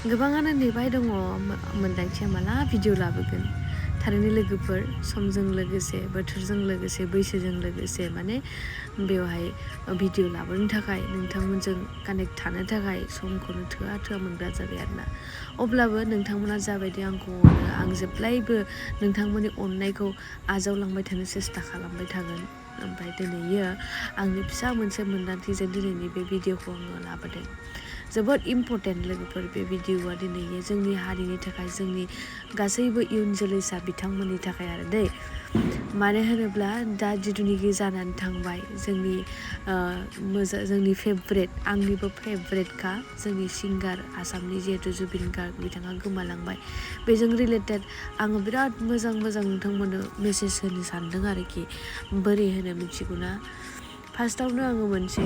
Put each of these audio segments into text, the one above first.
गोबाङानो नेबाय दङ मोन्दांथिया माला भिडिअ लाबोगोन थारैनो लोगोफोर समजों लोगोसे बोथोरजों लोगोसे बैसोजों लोगोसे माने बेवहाय भिडिअ लाबोनो थाखाय नोंथांमोनजों कानेक्ट थानो थाखाय समखौनो थोआ मोनग्रा जाबाय आरोना अब्लाबो नोंथांमोना जाबायदि आंखौ अनो आं जेब्लायबो नोंथांमोननि अननायखौ आजावलांबाय थानो सेस्था खालामबाय थागोन ओमफ्राय दिनैयो आंनि फिसा मोनसे मोन्दांथिजों दिनैनि बे भिडिअखौ आङो लाबोदों जोबोद इम्पर्टेन्ट लोगोफोर बे भिडिअआ दिनैयो जोंनि हारिनि थाखाय जोंनि गासैबो इयुन जोलैसा बिथांमोननि थाखाय आरो दै मानो होनोब्ला दा जिथुनिखि जानानै थांबाय जोंनि फेभरेट आंनिबो फेभरेटखा जोंनि सिंगार आसामनि जिहेतु जुबिन गार्ग बिथाङा गोमालांबाय बेजों रिलेटेड आङो बिराद मोजां नोंथांमोननो मेसेज होनो सानदों आरोखि बोरै होनो मिथिगौना फार्स्टआवनो आङो मोनसे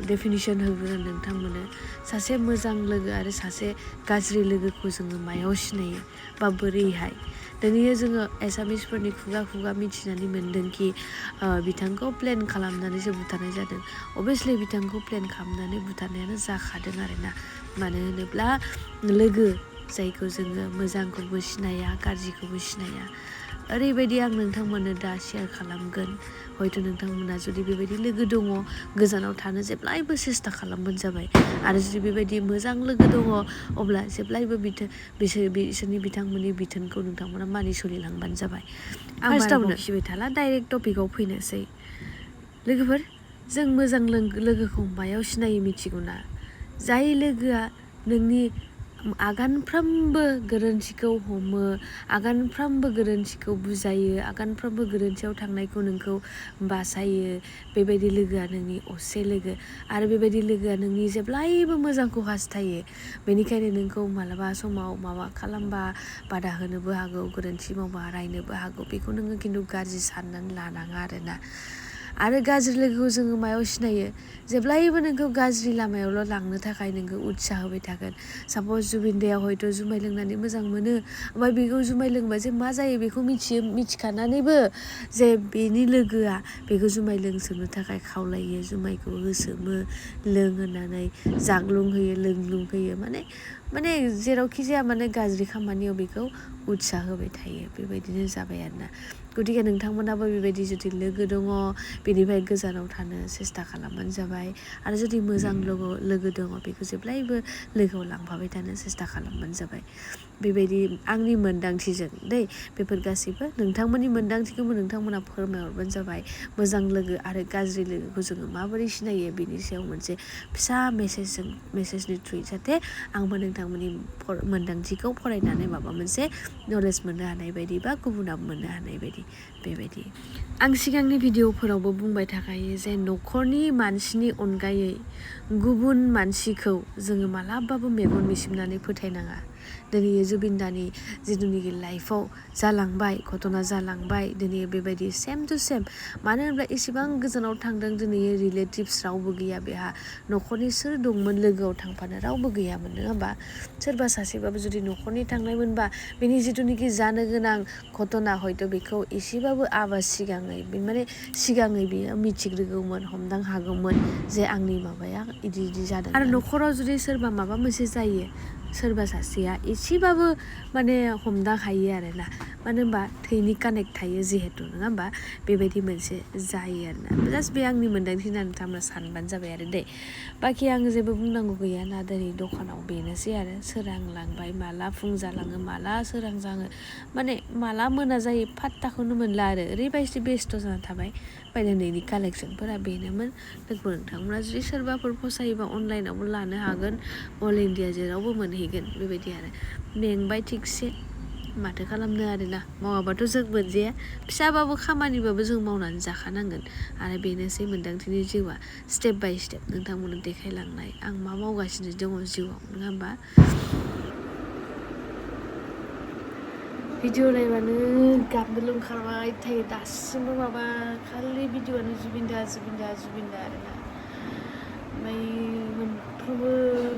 डेफिनिसन होगोन नोंथांमोननो सासे मोजां लोगो आरो सासे गाज्रि लोगोखौ जोङो मायाव सिनायो बा बोरैहाय दिनैयो जोङो एसामिसफोरनि खुगा मिथिनानै मोन्दोंखि बिथांखौ प्लेन खालामनानैसो बुथारनाय जादों अभियासलि बिथांखौ प्लेन खालामनानै बुथारनायानो जाखादों आरोना मानो होनोब्ला लोगो जायखौ जोङो मोजांखौबो सिनाया गाज्रिखौबो सिनाया ओरैबायदि आं नोंथांमोननो दा शेयार खालामगोन हयथ' नोंथांमोना जुदि बेबायदि लोगो दङ गोजानाव थानो जेब्लायबो सेस्था खालामबानो जाबाय आरो जुदि बेबायदि मोजां लोगो दङ अब्ला जेब्लायबो बिसोरनि बिथांमोननि बिथोनखौ नोंथांमोना मानि सोलिलांबानो जाबाय आं फार्स्टआवनो खिबाय थाला डाइरेक्ट टपिकआव फैनोसै लोगोफोर जों मोजां लोगोखौ मायाव सिनायो मिथिगौना जाय लोगोआ नोंनि आगानफ्रोमबो गोरोन्थिखौ हमो आगानफ्रोमबो गोरोन्थिखौ बुजायो आगानफ्रोमबो गोरोन्थियाव थांनायखौ नोंखौ बासायो बेबायदि लोगोआ नोंनि असे लोगो आरो बेबायदि लोगोआ नोंनि जेब्लायबो मोजांखौ हास्थायो बेनिखायनो नोंखौ मालाबा समाव माबा खालामबा बादा होनोबो हागौ गोरोन्थि मावबा रायनोबो हागौ बेखौ नोङो खिन्थु गाज्रि साननानै लानाङा आरोना आरो गाज्रि लोगोखौ जोङो मायाव सिनायो जेब्लायबो नोंखौ गाज्रि लामायावल' लांनो थाखाय नोंखौ उत्साह होबाय थागोन सापज जुबिनदाया हयथ' जुमाय लोंनानै मोजां मोनो ओमफ्राय बेखौ जुमाय लोंबा जे मा जायो बेखौ मिथिखानानैबो जे बेनि लोगोआ बेखौ जुमाय लोंसोमनो थाखाय खावलायो जुमायखौ होसोमो लोंहोनानै जाग्लुंहोयो लोंग्लुंहोयो माने जेरावखि जाया माने गाज्रि खामानियाव बेखौ उत्साह होबाय थायो बेबायदिनो जाबाय आरोना गतिके नोंथांमोनाबो बेबायदि जुदि लोगो दङ बेनिफ्राय गोजानाव थानो सेस्था खालामबानो जाबाय आरो जुदि मोजां लोगो दङ बेखौ जेब्लायबो लोगोआव लांफाबाय थानो सेस्था खालामबानो जाबाय बेबायदि आंनि मोन्दांथिजों दै बेफोर गासैबो नोंथांमोननि मोन्दांथिखौबो नोंथांमोना फोरमायहरबानो जाबाय मोजां लोगो आरो गाज्रि लोगोखौ जोङो माबोरै सिनायो बेनि सायाव मोनसे फिसा मेसेजनि थ्रुयै जाहाथे आंबो नोंथांमोननि मोन्दांथिखौ फरायनानै माबा मोनसे नलेज मोननो हानाय बायदि बा गुबुनाबो मोननो हानाय बायदि बेबायदि आं सिगांनि भिडिअफोरावबो बुंबाय थाखायो जे न'खरनि मानसिनि अनगायै गुबुन मानसिखौ जोङो मालाबाबो मेगन मिसिबनानै फोथायनाङा दिनै जुबिनदानि जिथुनिखि लाइफआव जालांबाय घटना जालांबाय दिनै बेबायदि सेम टु सेम मानो होनब्ला एसेबां गोजानाव थांदों दिनै रिलेटिभ्स रावबो गैया बेहा न'खरनि सोर दंमोन लोगोआव थांफानो रावबो गैयामोन नङा होमबा सोरबा सासेबाबो जुदि न'खरनि थांनायमोनबा बेनि जिथुनिखि जानो गोनां घटना हयथ' बेखौ एसेबाबो सिगाङै बियो मिथिग्रोगौमोन हमदां हागौमोन जे आंनि माबाया इदि जादों आरो न'खराव जुदि सोरबा माबा मोनसे जायो सोरबा सासेया एसेबाबो माने हमदां हायो आरोना मानो होनबा थैनि कानेक्ट थायो जिहेतु नङा होमबा बेबायदि मोनसे जायो आरोना जास्ट बे आंनि मोन्दांथि होननानै नोंथांमोना सानबानो जाबाय आरो दै बाखि आं जेबो बुंनांगौ गैया ना दिनै दखानाव बेनोसै आरो सोरांलांबाय माला फुं जालाङो माला सोरां जाङो माने माला मोना जायो फात्ताखौनो मोनला आरो ओरैबायदि बेस्थ' जाना थाबाय ओमफ्राय दिनैनि कालेक्सनफोरा बेनोमोन लोगो नोंथांमोना जुदि सोरबाफोर फसायोबा अनलाइनावबो लानो हागोन अल इन्डिया जेरावबो मोनहैगोन बेबायदि आरो मेंबाय थिगसे माथो खालामनो आरोना मावाबाथ' जों मोनजाया फिसाबाबो खामानिबाबो जों मावनानै जाखानांगोन आरो बेनोसै मोन्दांथिनि जिउआ स्टेप बाय स्टेप नोंथांमोननो देखायलांनाय आं मा मावगासिनो दङ जिउआव नङा होमबा भिडिअ नायबानो गाबनो ओंखारबाय थायो दासिमबो माबा खालि भिडिअआनो जुबिनदा आरोना ओमफ्राय मोनफ्रोमबो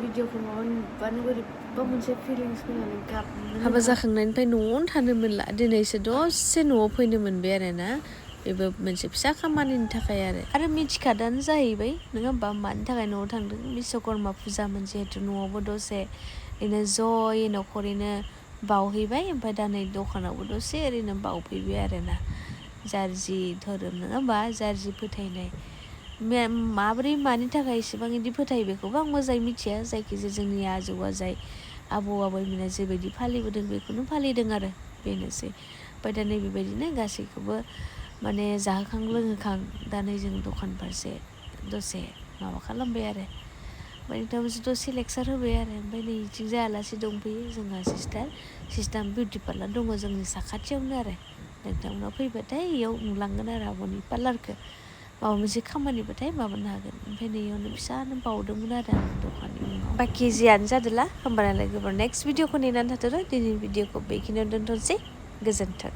भिडिअखौ माबा नुबानो बोरैबा मोनसे फिलिंस फैनानै गाबनो हाबा जाखांनायनिफ्राय न'आवनो थानो मोनला दिनैसो दसे न'आव फैनो मोनबाय आरोना बेबो मोनसे फिसा खामानिनि थाखाय आरो मिथिखादानो जाहैबाय नङा होमबा मानि थाखाय न'आव थांदों बिश्वकर्मा फुजामोन जिहेतु न'आवबो दसे इनो ज'यै न'खरैनो बावहैबाय ओमफ्राय दा नै दखानावबो दसे ओरैनो बावफैबाय आरोना जार्जि धोरोम नङा होमबा जार्जि फोथायनाय माबोरै मानि थाखाय इसेबां इदि फोथायो बेखौबो आं मोजाङै मिथिया जायखिजाया जोंनि आजौ आजै आबौ आबैमोना जेबायदि फालिबोदों बेखौनो फालिदों आरो बेनोसै ओमफ्राय दा नै बेबायदिनो गासैखौबो माने जाहोखां लोंहोखां दा नै जों दखान फारसे दसे माबा खालामबाय आरो ओमफ्राय नोंथांमोनसे दसे लेक्सार होबाय आरो ओमफ्राय नै इथिंजाय आलासि दंफैयो जोंहा सिस्टार बिउटि पार्लार दङ जोंनि साखाथियावनो आरो नोंथांमोना फैबाथाय इयाव नुलांगोन आरो आब'नि पार्लारखौ माबा मोनसे खामानिबाथाय माबानो हागोन ओमफ्राय नैयावनो फिसानो बावदोंमोन आरो आं दखाननि मुङाव बाखि जियानो जादोला होमबालाय गोबां नेक्स्ट भिडिअखौ नेनानै थाथ'दो दिनैनि भिडिअखौ बेखिनियाव दोनथ'नोसै गोजोन्थों